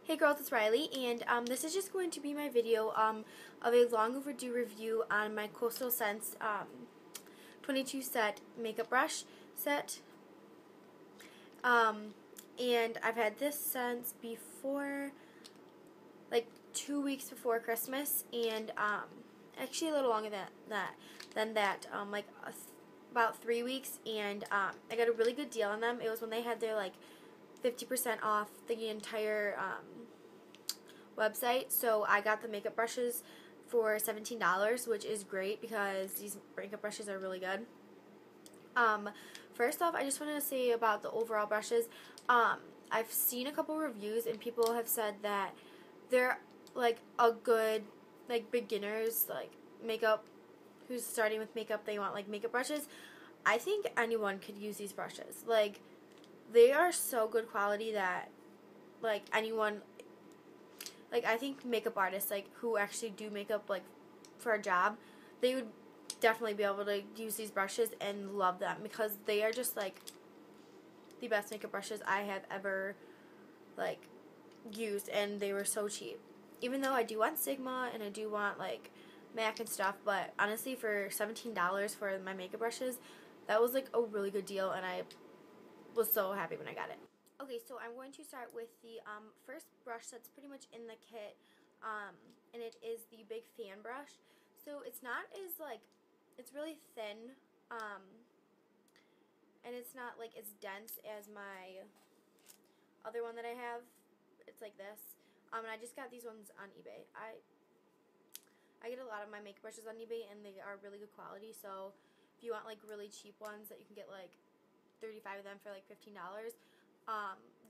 Hey girls, it's Riley, and this is just going to be my video of a long overdue review on my Coastal Scents 22 set makeup brush set. And I've had this since before, like 2 weeks before Christmas, and actually a little longer than that, about 3 weeks, and I got a really good deal on them. It was when they had their like 50% off the entire website, so I got the makeup brushes for $17, which is great because these makeup brushes are really good. First off, I just want to say about the overall brushes. I've seen a couple reviews and people have said that they're like a good like beginners like makeup who's starting with makeup, they want like makeup brushes. I think anyone could use these brushes. Like, they are so good quality that like anyone, like I think makeup artists like who actually do makeup like for a job, they would definitely be able to use these brushes and love them because they are just like the best makeup brushes I have ever like used, and they were so cheap. Even though I do want Sigma and I do want like MAC and stuff, but honestly for $17 for my makeup brushes, that was like a really good deal, and I was so happy when I got it. Okay, so I'm going to start with the first brush that's pretty much in the kit, and it is the Big Fan brush. So it's not as like, it's really thin, and it's not like as dense as my other one that I have. It's like this, and I just got these ones on eBay. I get a lot of my makeup brushes on eBay, and they are really good quality. So if you want like really cheap ones that you can get like 35 of them for like $15,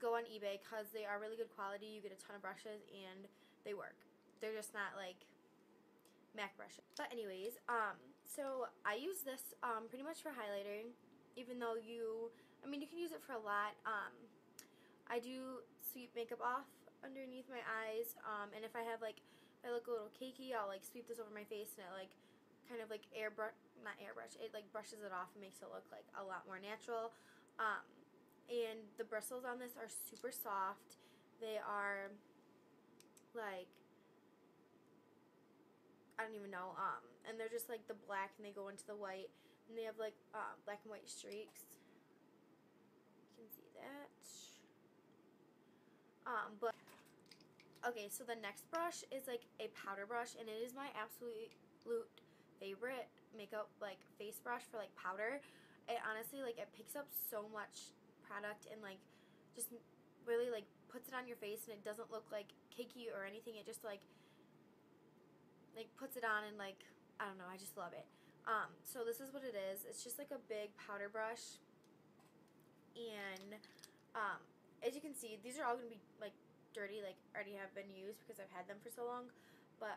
go on eBay because they are really good quality. You get a ton of brushes and they work. They're just not like MAC brushes. But anyways, so I use this pretty much for highlighting, even though you can use it for a lot. I do sweep makeup off underneath my eyes, and if I have like, if I look a little cakey, I'll like sweep this over my face, and it like kind of like not airbrush, it like brushes it off and makes it look like a lot more natural. And the bristles on this are super soft. They are like, I don't even know, and they're just like the black, and they go into the white, and they have like black and white streaks. You can see that. But okay, so the next brush is like a powder brush, and it is my absolute favorite makeup like face brush for like powder. It honestly, like, it picks up so much product and like just really like puts it on your face, and it doesn't look like cakey or anything. It just like puts it on, and like, I don't know, I just love it. So this is what it is. It's just like a big powder brush, and as you can see, these are all gonna be like dirty, like already have been used because I've had them for so long. But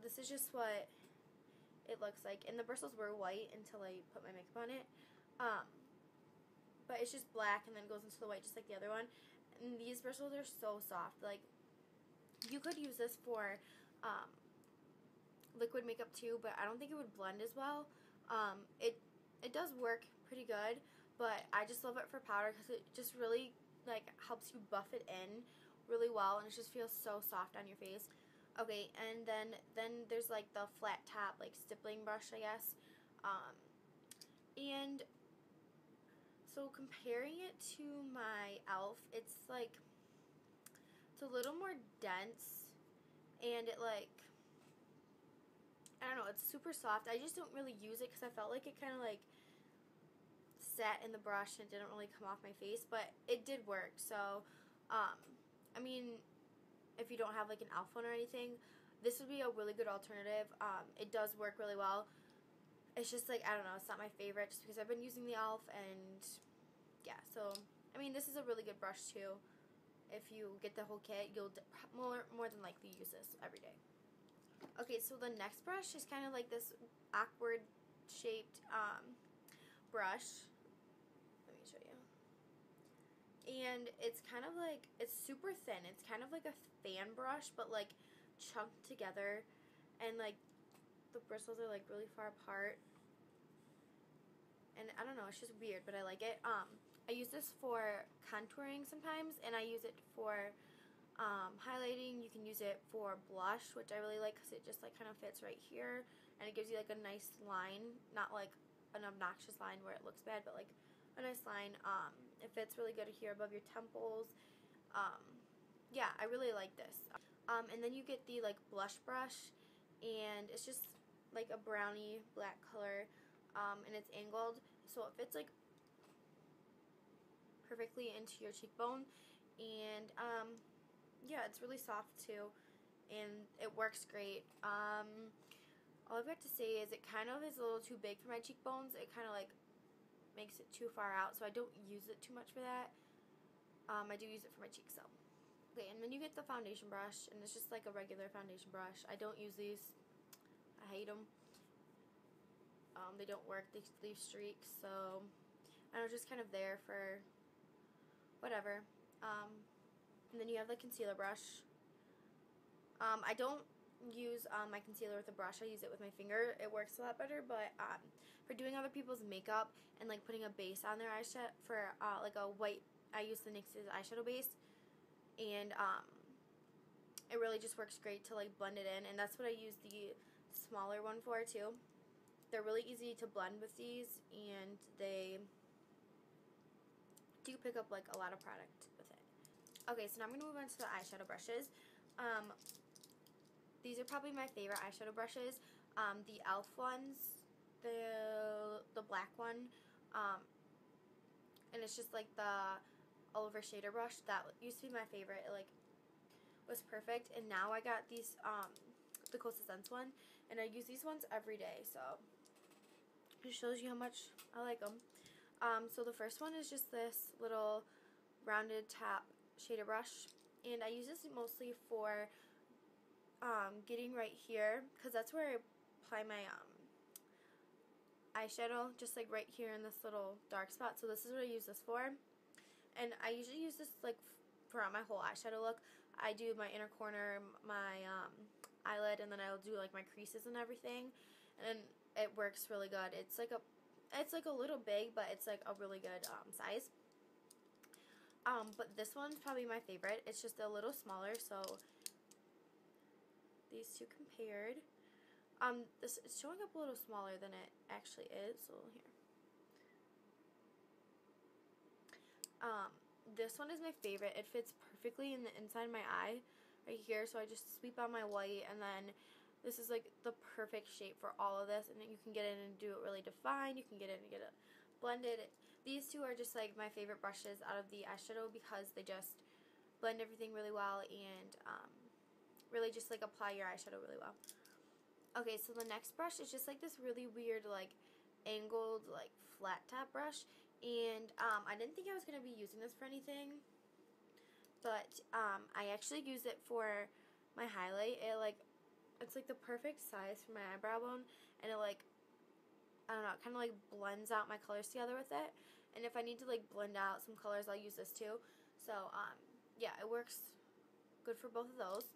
this is just what it looks like, and the bristles were white until I put my makeup on it. But it's just black and then goes into the white just like the other one. And these bristles are so soft. Like, you could use this for liquid makeup too, but I don't think it would blend as well. It does work pretty good, but I just love it for powder because it just really like helps you buff it in really well, and it just feels so soft on your face. Okay, and then there's like the flat top like stippling brush, I guess. And so comparing it to my e.l.f., it's like, it's a little more dense, and it like, I don't know, it's super soft. I just don't really use it because I felt like it kind of like sat in the brush and it didn't really come off my face, but it did work. So I mean, if you don't have like an e.l.f. one or anything, this would be a really good alternative. It does work really well. It's just like, I don't know, it's not my favorite just because I've been using the e.l.f. and yeah, so I mean, this is a really good brush too. If you get the whole kit, you'll more than likely use this every day. Okay, so the next brush is kind of like this awkward shaped brush. Let me show you. And it's kind of like, it's super thin. It's kind of like a fan brush, but like chunked together, and like the bristles are like really far apart. And I don't know, it's just weird, but I like it. I use this for contouring sometimes, and I use it for use it for blush, which I really like because it just like kind of fits right here, and it gives you like a nice line, not like an obnoxious line where it looks bad, but like a nice line. It fits really good here above your temples. Yeah, I really like this. And then you get the like blush brush, and it's just like a brownie black color, and it's angled, so it fits like perfectly into your cheekbone, and yeah, it's really soft too, and it works great. All I've got to say is it kind of is a little too big for my cheekbones. It kind of like makes it too far out, so I don't use it too much for that. I do use it for my cheeks though. Okay, and then you get the foundation brush, and it's just like a regular foundation brush. I don't use these. I hate them. They don't work. They leave streaks, so I was just kind of there for whatever. And then you have the concealer brush. I don't use my concealer with a brush. I use it with my finger. It works a lot better, but for doing other people's makeup and like putting a base on their eyeshadow for like a white, I use the NYX's eyeshadow base, and it really just works great to like blend it in, and that's what I use the smaller one for too. They're really easy to blend with these, and they do pick up like a lot of product with it. Okay, so now I'm going to move on to the eyeshadow brushes. These are probably my favorite eyeshadow brushes. The e.l.f. ones, the black one, and it's just like the Oliver Shader brush. That used to be my favorite. It like was perfect, and now I got these the Kosas Sense one, and I use these ones every day, so it shows you how much I like them. So the first one is just this little rounded tap shader brush, and I use this mostly for getting right here, because that's where I apply my eyeshadow, just like right here in this little dark spot. So this is what I use this for, and I usually use this like throughout my whole eyeshadow look. I do my inner corner, my eyelid, and then I'll do like my creases and everything, and it works really good. It's like a little big, but it's like a really good size. But this one's probably my favorite. It's just a little smaller, so these two compared. This is showing up a little smaller than it actually is, so here. This one is my favorite. It fits perfectly in the inside of my eye right here, so I just sweep on my white, and then this is like the perfect shape for all of this, and then you can get in and do it really defined. You can get in and get it blended. These two are just like my favorite brushes out of the eyeshadow because they just blend everything really well, and really just like apply your eyeshadow really well. Okay, so the next brush is just like this really weird like angled like flat top brush, and I didn't think I was going to be using this for anything, but I actually use it for my highlight. It's like the perfect size for my eyebrow bone, and it like, I don't know, it kind of like blends out my colors together with it. And if I need to like blend out some colors, I'll use this too. So yeah, it works good for both of those.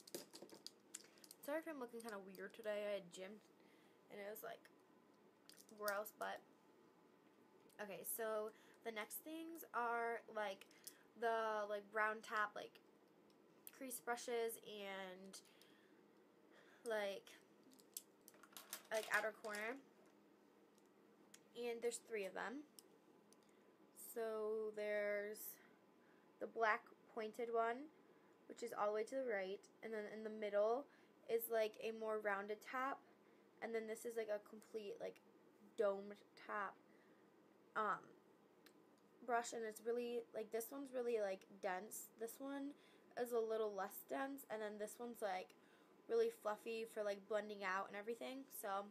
Sorry if I'm looking kind of weird today. I had gym, and it was like gross, but okay. So the next things are like the like brown top like crease brushes, and like outer corner, and there's 3 of them. So there's the black pointed one, which is all the way to the right, and then in the middle is like a more rounded top, and then this is like a complete like domed top brush, and it's really like, this one's really like dense. This one is a little less dense, and then this one's like really fluffy for like blending out and everything. So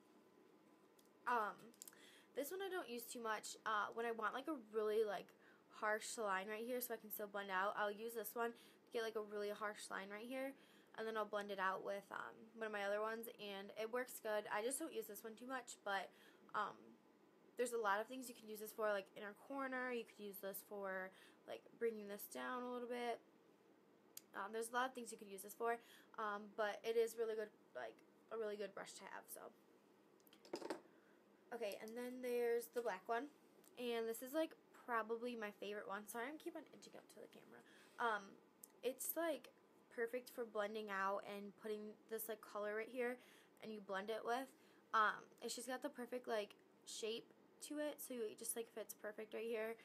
this one I don't use too much. When I want like a really like harsh line right here so I can still blend out, I'll use this one to get like a really harsh line right here, and then I'll blend it out with one of my other ones, and it works good. I just don't use this one too much, but there's a lot of things you can use this for, like inner corner. You could use this for like bringing this down a little bit. There's a lot of things you could use this for, but it is really good, like a really good brush to have. So okay, and then there's the black one, and this is like probably my favorite one. Sorry, I'm keep on inching up to the camera. It's like perfect for blending out and putting this like color right here and you blend it with. It's just got the perfect like shape to it, so it just like fits perfect right here.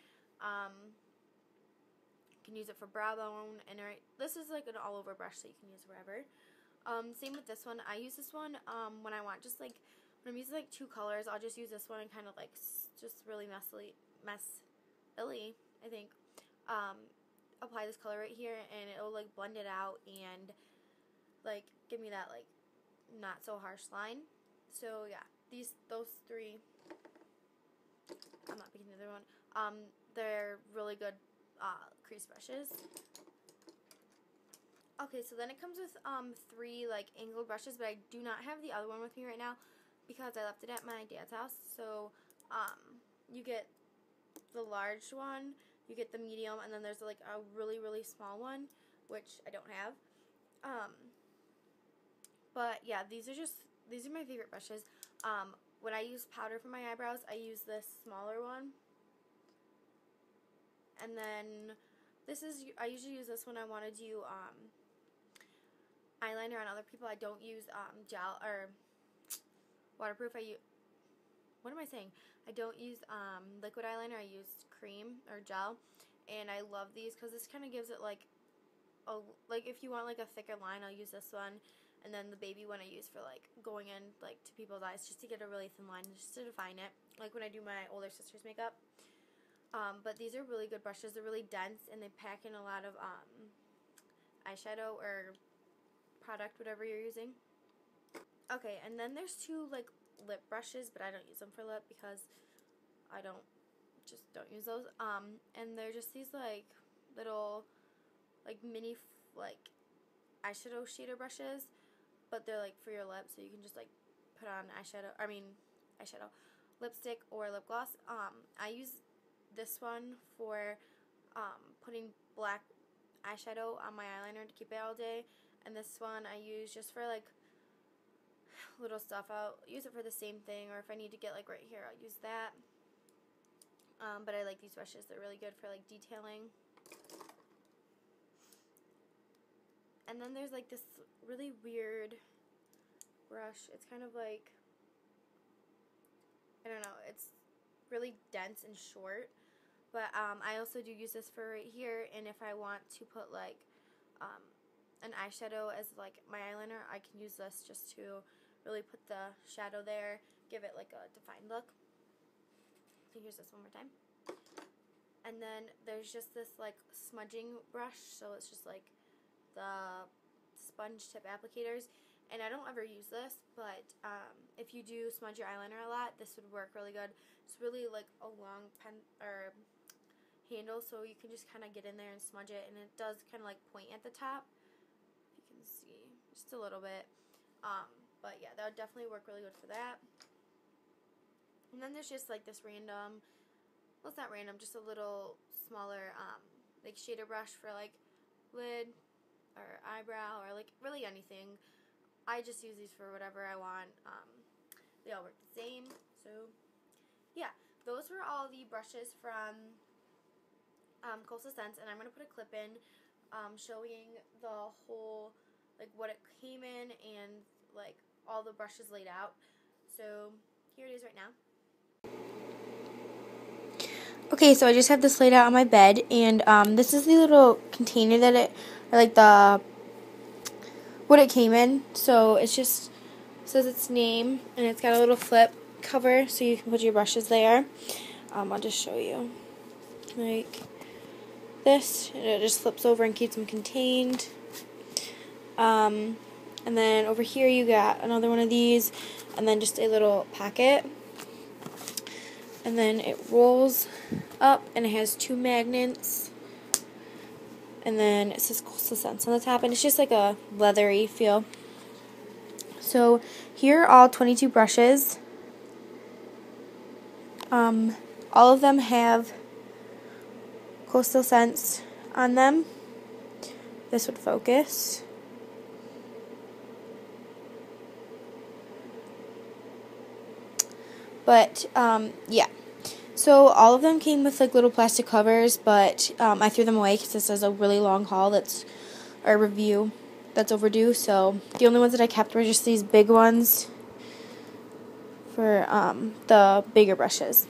You can use it for brow bone, and this is like an all over brush, so you can use wherever. Same with this one. I use this one when I want just like, when I'm using like two colors, I'll just use this one and kind of like just really messily, I think, apply this color right here, and it'll like blend it out and like give me that like not so harsh line. So yeah, those three, I'm not picking the other one, they're really good crease brushes. Okay, so then it comes with three like angled brushes, but I do not have the other one with me right now because I left it at my dad's house. So you get the large one, you get the medium, and then there's like a really, really small one, which I don't have. But yeah, these are my favorite brushes. When I use powder for my eyebrows, I use this smaller one. And then I usually use this when I want to do eyeliner on other people. I don't use gel or waterproof. What am I saying? I don't use liquid eyeliner. I use cream or gel, and I love these because this kind of gives it like if you want like a thicker line, I'll use this one, and then the baby one I use for like going in like to people's eyes, just to get a really thin line, just to define it, like when I do my older sister's makeup. But these are really good brushes. They're really dense, and they pack in a lot of eyeshadow or product, whatever you're using. Okay, and then there's two like lip brushes, but I don't use them for lip because I don't use those. And they're just these like little like mini like eyeshadow shader brushes, but they're like for your lips, so you can just like put on lipstick or lip gloss. I use this one for putting black eyeshadow on my eyeliner to keep it all day, and this one I use just for like little stuff. I'll use it for the same thing, or if I need to get like right here, I'll use that. But I like these brushes. They're really good for like detailing. And then there's like this really weird brush. It's kind of like, I don't know, it's really dense and short. But I also do use this for right here, and if I want to put like an eyeshadow as like my eyeliner, I can use this just to really put the shadow there, give it like a defined look. So here's this one more time. And then there's just this like smudging brush, so it's just like the sponge tip applicators, and I don't ever use this, but if you do smudge your eyeliner a lot, this would work really good. It's really like a long pen or handle, so you can just kind of get in there and smudge it, and it does kind of like point at the top, if you can see just a little bit. But yeah, that would definitely work really good for that. And then there's just like this random, well, it's not random, just a little smaller like shader brush for like lid or eyebrow or like really anything. I just use these for whatever I want. They all work the same. So yeah, those were all the brushes from Coastal Scents, and I'm going to put a clip in showing the whole, like what it came in and like all the brushes laid out. So here it is right now. Okay, so I just have this laid out on my bed, and this is the little container that what it came in. So it just says its name, and it's got a little flip cover so you can put your brushes there. I'll just show you. Like this, and it just flips over and keeps them contained. And then over here you got another one of these, and then just a little pocket. And then it rolls up, and it has two magnets. And then it says Coastal Scents on the top, and it's just like a leathery feel. So here are all 22 brushes. All of them have Coastal Scents on them. This would focus. But yeah, so all of them came with like little plastic covers, but I threw them away because this is a really long haul. That's our review. that's overdue. So the only ones that I kept were just these big ones for the bigger brushes.